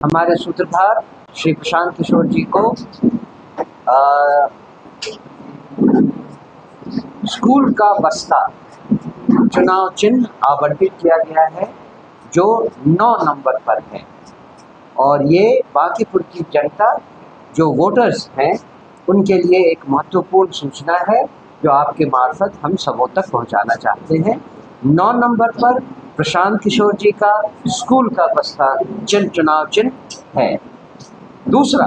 हमारे सूत्रधार श्री प्रशांत किशोर जी को स्कूल का बस्ता चुनाव चिन्ह आवंटित किया गया है जो 9 नंबर पर है और ये बांकीपुर की जनता जो वोटर्स हैं उनके लिए एक महत्वपूर्ण सूचना है जो आपके मार्फत हम सबों तक पहुंचाना चाहते हैं। 9 नंबर पर प्रशांत किशोर जी का स्कूल का बस्ता चुनाव चिन्ह है। दूसरा,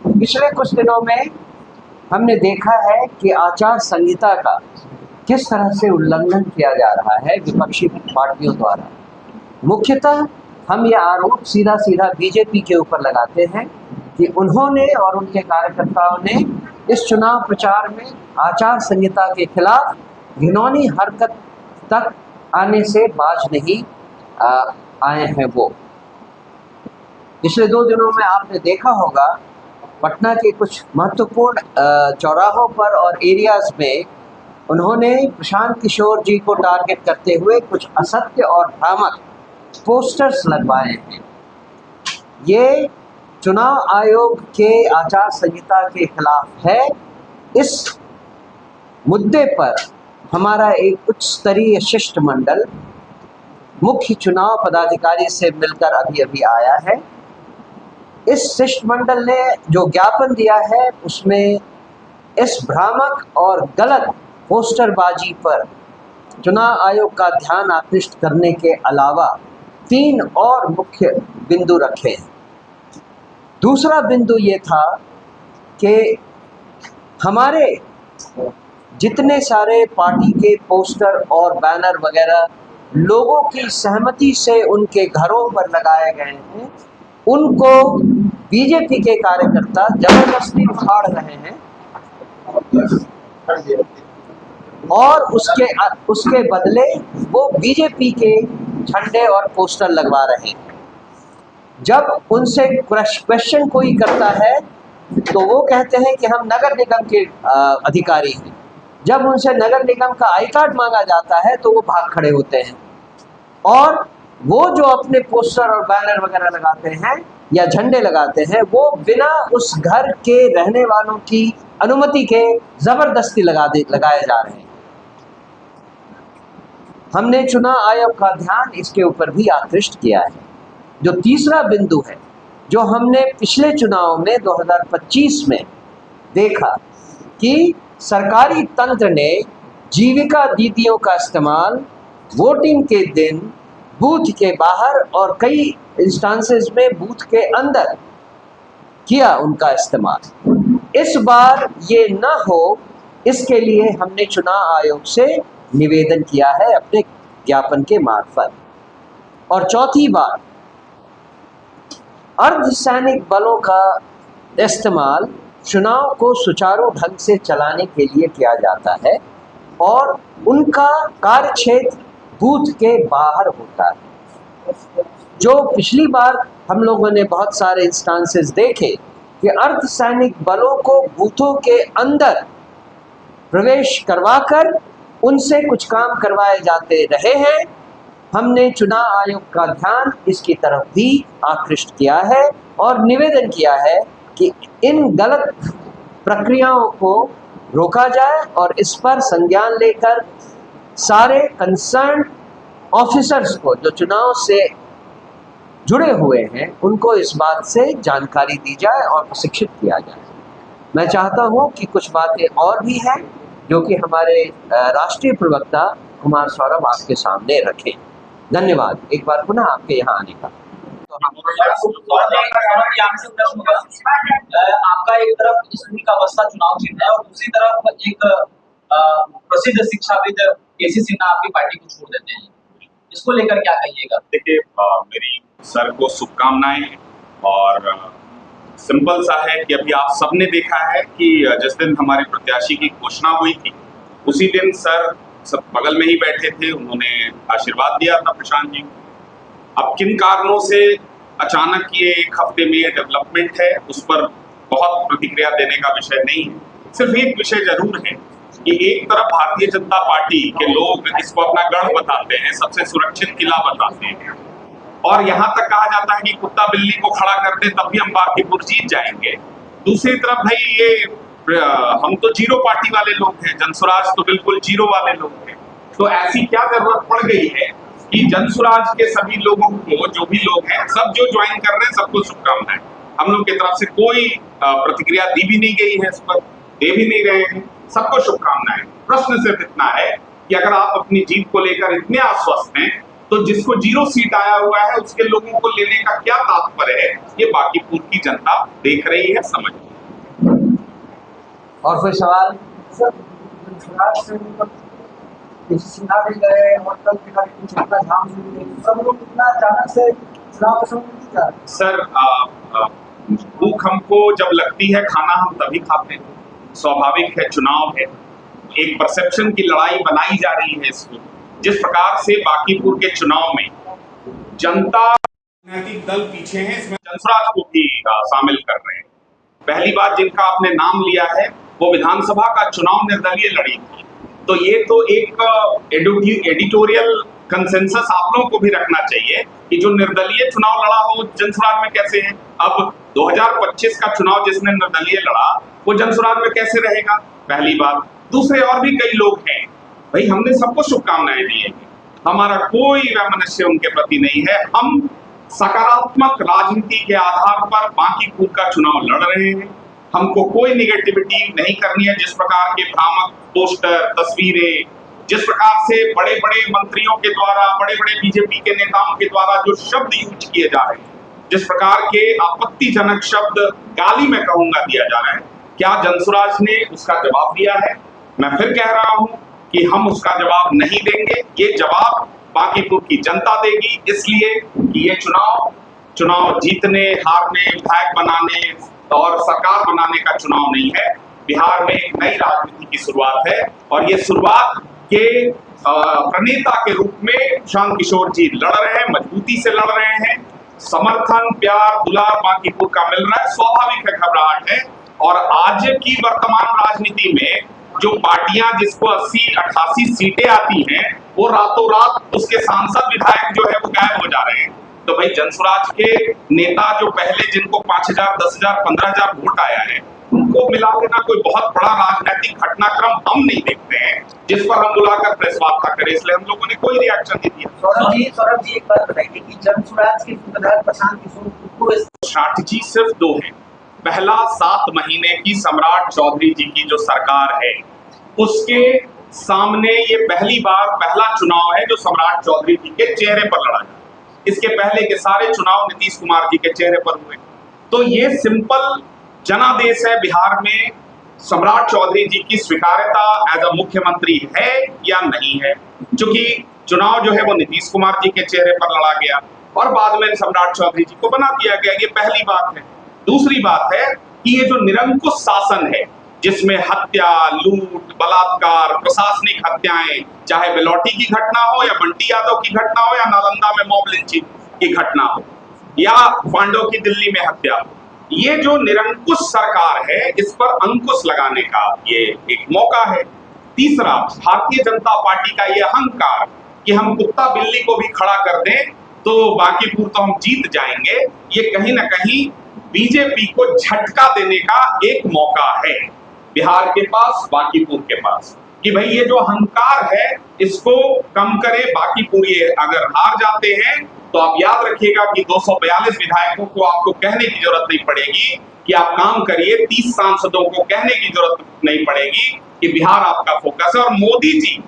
पिछले कुछ दिनों में हमने देखा है कि आचार संहिता का किस तरह से उल्लंघन किया जा रहा है विपक्षी पार्टियों द्वारा। मुख्यतः हम ये आरोप सीधा सीधा बीजेपी के ऊपर लगाते हैं कि उन्होंने और उनके कार्यकर्ताओं ने इस चुनाव प्रचार में आचार संहिता के खिलाफ घिनौनी हरकत तक आने से बाज नहीं आए हैं। वो पिछले 2 दिनों में आपने देखा होगा पटना के कुछ महत्वपूर्ण चौराहों पर और एरियाज में उन्होंने प्रशांत किशोर जी को टारगेट करते हुए कुछ असत्य और भ्रामक पोस्टर्स लगवाए हैं। ये चुनाव आयोग के आचार संहिता के खिलाफ है। इस मुद्दे पर हमारा एक उच्च स्तरीय शिष्टमंडल मुख्य चुनाव पदाधिकारी से मिलकर अभी आया है। इस शिष्टमंडल ने जो ज्ञापन दिया है उसमें इस भ्रामक और गलत पोस्टरबाजी पर चुनाव आयोग का ध्यान आकृष्ट करने के अलावा 3 और मुख्य बिंदु रखे हैं। दूसरा बिंदु ये था कि हमारे जितने सारे पार्टी के पोस्टर और बैनर वगैरह लोगों की सहमति से उनके घरों पर लगाए गए हैं, उनको बीजेपी के कार्यकर्ता जबरदस्ती उखाड़ रहे हैं और उसके बदले वो बीजेपी के झंडे और पोस्टर लगवा रहे हैं। जब उनसे क्वेश्चन कोई करता है तो वो कहते हैं कि हम नगर निगम के अधिकारी हैं। जब उनसे नगर निगम का आई कार्ड मांगा जाता है तो वो भाग खड़े होते हैं और वो जो अपने पोस्टर और बैनर वगैरह लगाते हैं या झंडे लगाते हैं वो बिना उस घर के रहने वालों की अनुमति के जबरदस्ती लगाए जा रहे हैं। हमने चुनाव आयोग का ध्यान इसके ऊपर भी आकृष्ट किया है। जो तीसरा बिंदु है जो हमने पिछले चुनाव में 2025 में देखा कि सरकारी तंत्र ने जीविका दीदियों का इस्तेमाल वोटिंग के दिन बूथ के बाहर और कई इंस्टांसेस में बूथ के अंदर किया उनका इस्तेमाल। इस बार ये न हो इसके लिए हमने चुनाव आयोग से निवेदन किया है अपने ज्ञापन के मार्फत। और चौथी बात, अर्धसैनिक बलों का इस्तेमाल चुनाव को सुचारू ढंग से चलाने के लिए किया जाता है और उनका कार्यक्षेत्र बूथ के बाहर होता है। जो पिछली बार हम लोगों ने बहुत सारे इंस्टांसेस देखे कि अर्धसैनिक बलों को बूथों के अंदर प्रवेश करवाकर उनसे कुछ काम करवाए जाते रहे हैं। हमने चुनाव आयोग का ध्यान इसकी तरफ भी आकृष्ट किया है और निवेदन किया है कि इन गलत प्रक्रियाओं को रोका जाए और इस पर संज्ञान लेकर सारे कंसर्न ऑफिसर्स को जो चुनाव से जुड़े हुए हैं उनको इस बात से जानकारी दी जाए और प्रशिक्षित किया जाए। मैं चाहता हूं कि कुछ बातें और भी हैं जो कि हमारे राष्ट्रीय प्रवक्ता कुमार सौरभ आपके सामने रखें। धन्यवाद एक बार पुनः आपके यहाँ आने का। तो आपका एक तरफ स्कूल का बस्ता चुनाव चिन्ह है और दूसरी तरफ एक प्रसिद्ध शिक्षाविद केसी सिन्हा आपकी पार्टी को छोड़ देते हैं, इसको लेकर क्या कहिएगा? देखिए, मेरी सर को शुभकामनाएं और सिंपल सा है कि अभी आप सबने देखा है कि जिस दिन हमारे प्रत्याशी की घोषणा हुई थी उसी दिन सर सब बगल में ही बैठे थे, उन्होंने आशीर्वाद दिया था प्रशांत जी। अब किन कारणों से अचानक ये एक हफ्ते में ये डेवलपमेंट है उस पर बहुत प्रतिक्रिया देने का विषय नहीं है। सिर्फ एक विषय जरूर है कि एक तरफ भारतीय जनता पार्टी के लोग इसको अपना गढ़ बताते हैं, सबसे सुरक्षित किला बताते हैं और यहाँ तक कहा जाता है कि कुत्ता बिल्ली को खड़ा कर दे तब भी हम बांकीपुर जीत जाएंगे। दूसरी तरफ भाई ये हम तो जीरो पार्टी वाले लोग हैं, जनसुराज तो बिल्कुल जीरो वाले लोग हैं। तो ऐसी क्या जरूरत पड़ गई है कि जनसुराज के सभी लोगों को, जो भी लोग हैं, सब जो ज्वाइन कर रहे हैं सबको शुभकामनाएं। हम लोग की तरफ से कोई प्रतिक्रिया दी भी नहीं गई है, इस पर दे भी नहीं रहे हैं, सबको शुभकामनाएं। प्रश्न सिर्फ इतना है कि अगर आप अपनी जीत को लेकर इतने आश्वस्त हैं तो जिसको 0 सीट आया हुआ है उसके लोगों को लेने का क्या तात्पर्य है, ये बांकीपुर की जनता देख रही है, समझ रही है। और कोई सवाल? सिन्हा भी गए और कल झाम सब लोग इतना अचानक से चुनाव को समझ। सर भूख हमको जब लगती है खाना हम तभी खाते हैं, स्वाभाविक है, चुनाव है, एक परसेप्शन की लड़ाई बनाई जा रही है इसको। जिस प्रकार से बांकीपुर के चुनाव में जनता, राजनीतिक दल पीछे हैं, इसमें जनसुराज को भी शामिल कर रहे हैं। पहली बात जिनका आपने नाम लिया है वो विधानसभा का चुनाव निर्दलीय लड़ी थी, तो ये तो एक एडिटोरियल कंसेंसस आप लोगों को भी रखना चाहिए कि जो निर्दलीय चुनाव लड़ा हो जनसुराज में कैसे है। अब 2025 का चुनाव जिसने निर्दलीय लड़ा वो जनसुराज में कैसे रहेगा, पहली बात। दूसरे और भी कई लोग हैं भाई, हमने सबको शुभकामनाएं दी है, हमारा कोई वैमनस्य उनके प्रति नहीं है। हम सकारात्मक राजनीति के आधार पर बांकीपुर का चुनाव लड़ रहे हैं, हमको कोई निगेटिविटी नहीं करनी है। जिस प्रकार के भ्रामक पोस्टर, तस्वीरें, जिस प्रकार से बड़े बड़े मंत्रियों के द्वारा, बड़े बड़े बीजेपी के नेताओं के द्वारा जो शब्द यूज किए जा रहे हैं, जिस प्रकार के आपत्तिजनक शब्द, गाली में कहूंगा, दिया जा रहा है, क्या जनसुराज ने उसका जवाब दिया है? मैं फिर कह रहा हूं कि हम उसका जवाब नहीं देंगे, ये जवाब बांकीपुर की जनता देगी, इसलिए कि ये चुनाव जीतने, हारने, विधायक बनाने और सरकार बनाने का चुनाव नहीं है। बिहार में एक नई राजनीति की शुरुआत है और ये शुरुआत के प्रणेता के रूप में शांत किशोर जी लड़ रहे हैं, मजबूती से लड़ रहे हैं। समर्थन, प्यार, दुलार बांकीपुर का मिल रहा है, स्वाभाविक है, घबराहट है। और आज की वर्तमान राजनीति में जो पार्टियां जिसको 80-88 सीटें आती हैं, वो रातों रात उसके सांसद विधायक जो है वो गायब हो जा रहे हैं। तो भाई जनसुराज के नेता जो पहले जिनको 5,000, 10,000, 15,000 वोट आया है, उनको मिला देना कोई बहुत बड़ा राजनीतिक घटनाक्रम हम नहीं देखते हैं जिस पर हम बुलाकर प्रेस वार्ता करें, इसलिए हम लोगों ने कोई रिएक्शन नहीं दिया। सौरभ जी एक बात बताइए कि जनसुराज के सूत्रधार प्रशांत किशोर, स्ट्रैटेजी सिर्फ 2 है। पहला, 7 महीने की सम्राट चौधरी जी की जो सरकार है उसके सामने ये पहली बार पहला चुनाव है जो सम्राट चौधरी जी के चेहरे पर लड़ा जाए। इसके पहले के सारे चुनाव नीतीश कुमार जी के चेहरे पर हुए। तो ये सिंपल जनादेश है बिहार में सम्राट चौधरी जी की स्वीकार्यता एज अ मुख्यमंत्री है या नहीं है। क्योंकि चुनाव जो है वो नीतीश कुमार जी के चेहरे पर लड़ा गया और बाद में सम्राट चौधरी जी को बना दिया गया, ये पहली बात है। दूसरी बात है कि ये जो निरंकुश शासन है जिसमें हत्या, लूट, बलात्कार, प्रशासनिक हत्याएं, चाहे बिलौटी की घटना हो या बंटी यादव की घटना हो या नालंदा में मॉब लिंचिंग की घटना हो या पांडव की दिल्ली में हत्या हो, ये जो निरंकुश सरकार है इस पर अंकुश लगाने का ये एक मौका है। तीसरा, भारतीय जनता पार्टी का ये अहंकार कि हम कुत्ता बिल्ली को भी खड़ा कर दें तो बांकीपुर तो हम जीत जाएंगे, ये कहीं ना कहीं बीजेपी को झटका देने का एक मौका है बिहार के पास, बांकीपुर के पास, कि भाई ये जो अहंकार है इसको कम करे। बांकीपुर ये अगर हार जाते हैं तो आप याद रखिएगा कि 242 विधायकों को आपको कहने की जरूरत नहीं पड़ेगी कि आप काम करिए, 30 सांसदों को कहने की जरूरत नहीं पड़ेगी कि बिहार आपका फोकस है। और मोदी जी,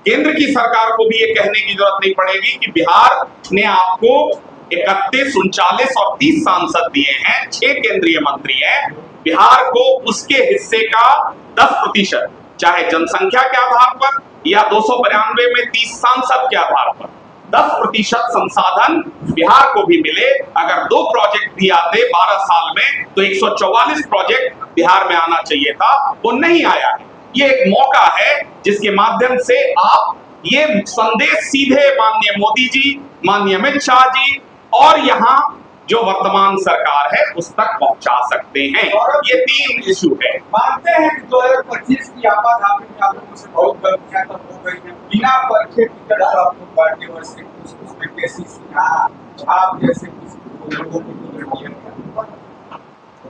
केंद्र की सरकार को भी ये कहने की जरूरत नहीं पड़ेगी कि बिहार ने आपको 31, 39 और 30 सांसद दिए हैं, 6 केंद्रीय मंत्री हैं, बिहार को उसके हिस्से का 10%, चाहे जनसंख्या के आधार पर या 292 में 30 सांसद के आधार पर 10% संसाधन बिहार को भी मिले। अगर 2 प्रोजेक्ट भी आते 12 साल में तो 144 प्रोजेक्ट बिहार में आना चाहिए था, वो नहीं आया है। ये एक मौका है जिसके माध्यम से आप ये संदेश सीधे माननीय मोदी जी, माननीय अमित शाह जी और यहाँ जो वर्तमान सरकार है उस तक पहुंचा सकते हैं। ये 3 इशू है। मानते हैं कि 2025 की आपाधापी आप लोगों से बहुत गलतियां तब हो गई हैं, बिना परखे टिकट आपको पार्टी में से कुछ छाप जैसे किसी लोगों को टिकट दिया गया?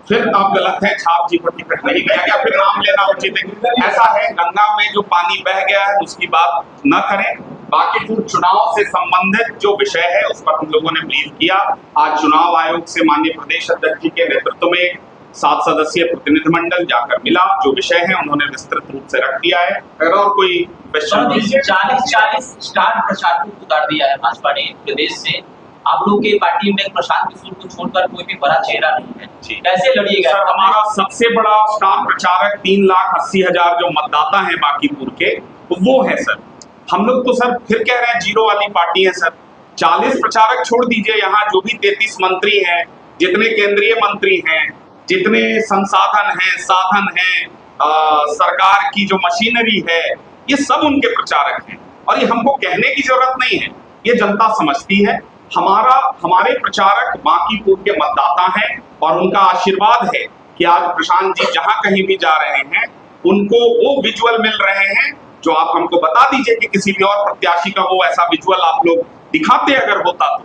फिर आप गलत है, छाप जी को टिकट नहीं दिया गया, फिर नाम लेना उचित है। ऐसा है, गंगा में जो पानी बह गया है उसकी बात न करें। बाकी फिर चुनाव से संबंधित जो विषय है उस पर हम लोगों ने ब्रीफ किया। आज चुनाव आयोग से माननीय प्रदेश अध्यक्ष जी के नेतृत्व में 7 सदस्यीय प्रतिनिधिमंडल जाकर मिला, जो विषय है उन्होंने विस्तृत रूप से रख दिया है। अगर और कोई क्वेश्चन? 40 स्टार प्रचारकों को उतार दिया है भाजपा ने प्रदेश से। आप लोग के पार्टी में प्रशांत किशोर को छोड़कर कोई भी बड़ा चेहरा नहीं है, कैसे लड़िएगा? सर, हमारा सबसे बड़ा स्टार प्रचारक 3,80,000 जो मतदाता हैं बांकीपुर के, तो वो है सर। हम लोग तो सर फिर कह रहे हैं जीरो वाली पार्टी है सर। 40 प्रचारक छोड़ दीजिए, यहाँ जो भी 33 मंत्री हैं, जितने केंद्रीय मंत्री हैं, जितने संसाधन हैं, साधन हैं, सरकार की जो मशीनरी है, ये सब उनके प्रचारक हैं। और ये हमको कहने की जरूरत नहीं है, ये जनता समझती है। हमारे प्रचारक बांकीपुर के मतदाता हैं और उनका आशीर्वाद है कि आज प्रशांत जी जहां कहीं भी जा रहे हैं उनको वो विजुअल मिल रहे हैं जो आप हमको बता दीजिए कि किसी भी और प्रत्याशी का वो ऐसा विजुअल आप लोग दिखाते अगर होता तो।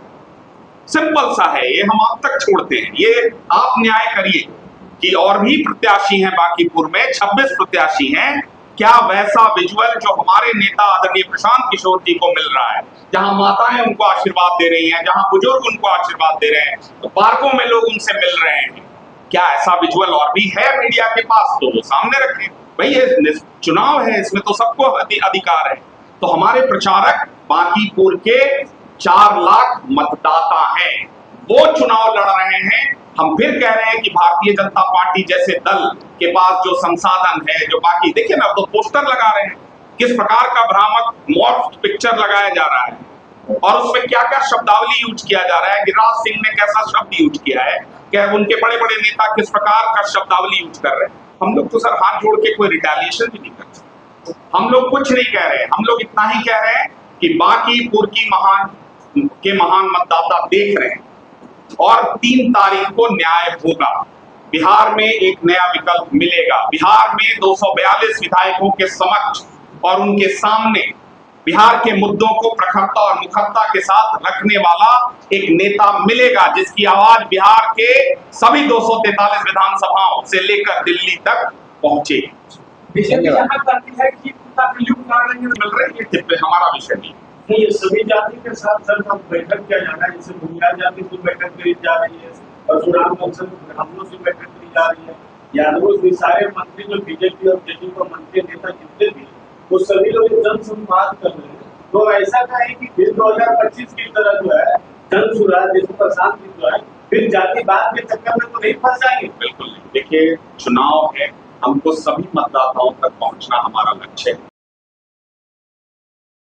सिंपल सा है, ये हम आप तक छोड़ते हैं। ये आप न्याय करिए कि और भी प्रत्याशी हैं बांकीपुर में, 26 प्रत्याशी हैं, क्या वैसा विजुअल जो हमारे नेता आदरणीय प्रशांत किशोर जी को मिल रहा है, जहां माताएं उनको आशीर्वाद दे रही हैं, जहां बुजुर्ग उनको आशीर्वाद दे रहे हैं, तो पार्कों में लोग उनसे मिल रहे हैं, क्या ऐसा विजुअल और भी है मीडिया के पास? तो वो सामने रखें भाई, ये चुनाव है, इसमें तो सबको अधिकार है। तो हमारे प्रचारक बांकीपुर के 4 लाख मतदाता हैं, वो चुनाव लड़ रहे हैं। हम फिर कह रहे हैं कि भारतीय जनता पार्टी जैसे दल के पास जो संसाधन है, जो बाकी देखिए ना, तो पोस्टर लगा रहे हैं, किस प्रकार का भ्रामक मॉर्फ पिक्चर लगाया जा रहा है और उसमें क्या क्या शब्दावली यूज किया जा रहा है। गिरिराज सिंह ने कैसा शब्द यूज किया है, क्या उनके बड़े बड़े नेता किस प्रकार का शब्दावली यूज कर रहे हैं। हम लोग तो सर हाथ जोड़ के कोई रिटेलिएशन भी नहीं कर सकते, हम लोग कुछ नहीं कह रहे हैं। हम लोग इतना ही कह रहे हैं कि बांकीपुर की महान मतदाता देख रहे हैं और 3 तारीख को न्याय होगा। बिहार में एक नया विकल्प मिलेगा। बिहार में 242 विधायकों के समक्ष और उनके सामने बिहार के मुद्दों को प्रखरता और मुखरता के साथ रखने वाला एक नेता मिलेगा, जिसकी आवाज बिहार के सभी 243 विधानसभाओं से लेकर दिल्ली तक पहुंचेगी। हमारा विषय नहीं, ये सभी जाति के साथ सर हम बैठक किया जाना है, जैसे बुनियाद जाति की बैठक करी जा रही है, परशुराम अक्सर ब्राह्मणों से बैठक करी जा रही है, यादवों से सारे मंत्री जो बीजेपी और जेडीयू का मंत्री नेता जितने भी वो सभी लोग जन संवाद कर रहे हैं। तो ऐसा कहें कि फिर 2025 की तरह जो है जन सुराज जैसे प्रशांत जी जो है फिर जातिवाद के चक्कर में तो नहीं फंस जाएंगे। बिल्कुल नहीं। देखिए, चुनाव है, हमको सभी मतदाताओं तक पहुंचना हमारा लक्ष्य है।